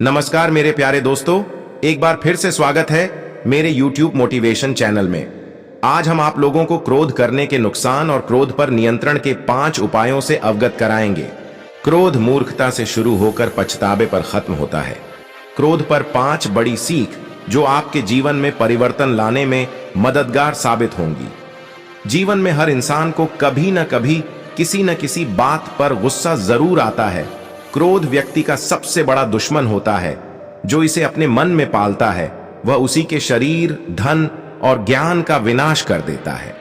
नमस्कार मेरे प्यारे दोस्तों, एक बार फिर से स्वागत है मेरे YouTube मोटिवेशन चैनल में। आज हम आप लोगों को क्रोध करने के नुकसान और क्रोध पर नियंत्रण के 5 उपायों से अवगत कराएंगे। क्रोध मूर्खता से शुरू होकर पछतावे पर खत्म होता है। क्रोध पर 5 बड़ी सीख जो आपके जीवन में परिवर्तन लाने में मददगार साबित होंगी। जीवन में हर इंसान को कभी न कभी किसी न किसी बात पर गुस्सा जरूर आता है। क्रोध व्यक्ति का सबसे बड़ा दुश्मन होता है। जो इसे अपने मन में पालता है वह उसी के शरीर, धन और ज्ञान का विनाश कर देता है।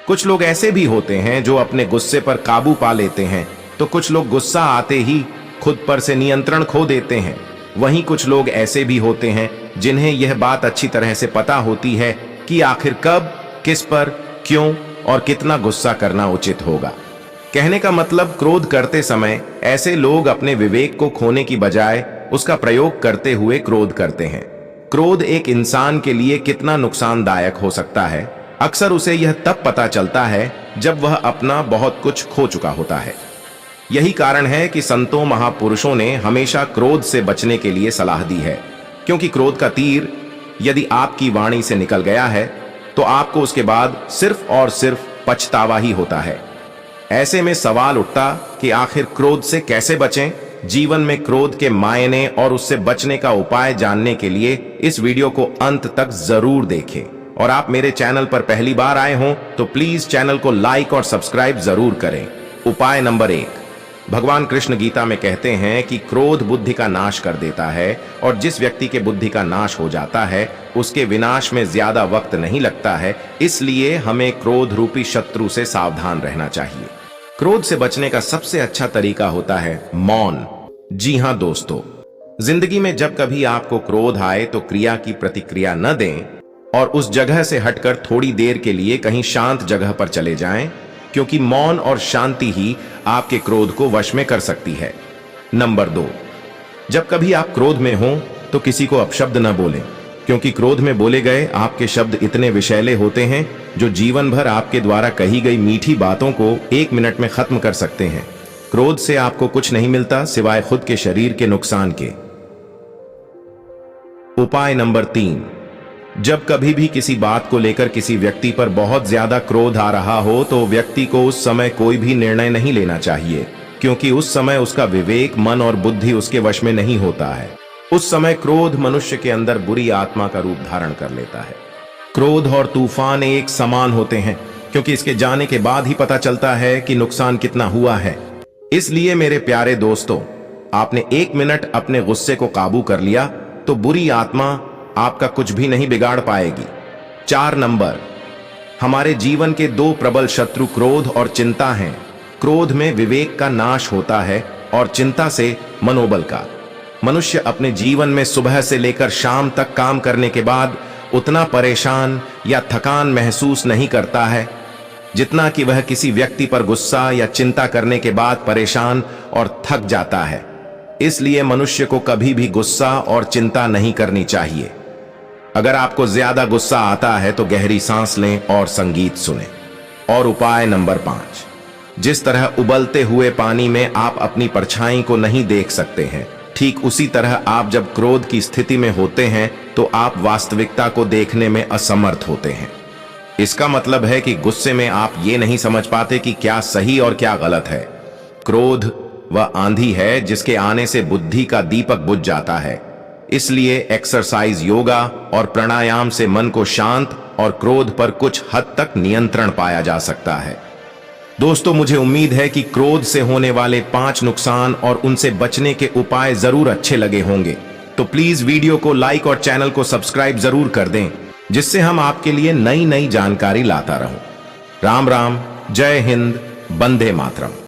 कुछ लोग ऐसे भी होते हैं जो अपने गुस्से पर काबू पा लेते हैं, तो कुछ लोग गुस्सा आते ही खुद पर से नियंत्रण खो देते हैं। वहीं कुछ लोग ऐसे भी होते हैं जिन्हें यह बात अच्छी तरह से पता होती है कि आखिर कब, किस पर, क्यों और कितना गुस्सा करना उचित होगा। कहने का मतलब, क्रोध करते समय ऐसे लोग अपने विवेक को खोने की बजाय उसका प्रयोग करते हुए क्रोध करते हैं। क्रोध एक इंसान के लिए कितना नुकसानदायक हो सकता है, अक्सर उसे यह तब पता चलता है जब वह अपना बहुत कुछ खो चुका होता है। यही कारण है कि संतों, महापुरुषों ने हमेशा क्रोध से बचने के लिए सलाह दी है, क्योंकि क्रोध का तीर यदि आपकी वाणी से निकल गया है तो आपको उसके बाद सिर्फ और सिर्फ पछतावा ही होता है। ऐसे में सवाल उठता कि आखिर क्रोध से कैसे बचें। जीवन में क्रोध के मायने और उससे बचने का उपाय जानने के लिए इस वीडियो को अंत तक जरूर देखें। और आप मेरे चैनल पर पहली बार आए हों तो प्लीज चैनल को लाइक और सब्सक्राइब जरूर करें। उपाय नंबर 1, भगवान कृष्ण गीता में कहते हैं कि क्रोध बुद्धि का नाश कर देता है, और जिस व्यक्ति के बुद्धि का नाश हो जाता है उसके विनाश में ज्यादा वक्त नहीं लगता है। इसलिए हमें क्रोध रूपी शत्रु से सावधान रहना चाहिए। क्रोध से बचने का सबसे अच्छा तरीका होता है मौन। जी हां दोस्तों, जिंदगी में जब कभी आपको क्रोध आए तो क्रिया की प्रतिक्रिया न दें और उस जगह से हटकर थोड़ी देर के लिए कहीं शांत जगह पर चले जाएं, क्योंकि मौन और शांति ही आपके क्रोध को वश में कर सकती है। नंबर 2, जब कभी आप क्रोध में हो तो किसी को अपशब्द न बोलें, क्योंकि क्रोध में बोले गए आपके शब्द इतने विषैले होते हैं जो जीवन भर आपके द्वारा कही गई मीठी बातों को 1 मिनट में खत्म कर सकते हैं। क्रोध से आपको कुछ नहीं मिलता सिवाय खुद के शरीर के नुकसान के। उपाय नंबर 3, जब कभी भी किसी बात को लेकर किसी व्यक्ति पर बहुत ज्यादा क्रोध आ रहा हो तो व्यक्ति को उस समय कोई भी निर्णय नहीं लेना चाहिए, क्योंकि उस समय उसका विवेक, मन और बुद्धि उसके वश में नहीं होता है। उस समय क्रोध मनुष्य के अंदर बुरी आत्मा का रूप धारण कर लेता है। क्रोध और तूफान एक समान होते हैं, क्योंकि इसके जाने के बाद ही पता चलता है कि नुकसान कितना हुआ है। इसलिए मेरे प्यारे दोस्तों, आपने 1 मिनट अपने गुस्से को काबू कर लिया तो बुरी आत्मा आपका कुछ भी नहीं बिगाड़ पाएगी। 4 नंबर, हमारे जीवन के 2 प्रबल शत्रु क्रोध और चिंता हैं। क्रोध में विवेक का नाश होता है और चिंता से मनोबल का। मनुष्य अपने जीवन में सुबह से लेकर शाम तक काम करने के बाद उतना परेशान या थकान महसूस नहीं करता है जितना कि वह किसी व्यक्ति पर गुस्सा या चिंता करने के बाद परेशान और थक जाता है। इसलिए मनुष्य को कभी भी गुस्सा और चिंता नहीं करनी चाहिए। अगर आपको ज्यादा गुस्सा आता है तो गहरी सांस लें और संगीत सुनें। और उपाय नंबर 5, जिस तरह उबलते हुए पानी में आप अपनी परछाई को नहीं देख सकते हैं, ठीक उसी तरह आप जब क्रोध की स्थिति में होते हैं तो आप वास्तविकता को देखने में असमर्थ होते हैं। इसका मतलब है कि गुस्से में आप ये नहीं समझ पाते कि क्या सही और क्या गलत है। क्रोध वह आंधी है जिसके आने से बुद्धि का दीपक बुझ जाता है। इसलिए एक्सरसाइज, योगा और प्राणायाम से मन को शांत और क्रोध पर कुछ हद तक नियंत्रण पाया जा सकता है। दोस्तों, मुझे उम्मीद है कि क्रोध से होने वाले 5 नुकसान और उनसे बचने के उपाय जरूर अच्छे लगे होंगे। तो प्लीज वीडियो को लाइक और चैनल को सब्सक्राइब जरूर कर दें, जिससे हम आपके लिए नई नई जानकारी लाता रहूं। राम राम, जय हिंद, वंदे मातरम।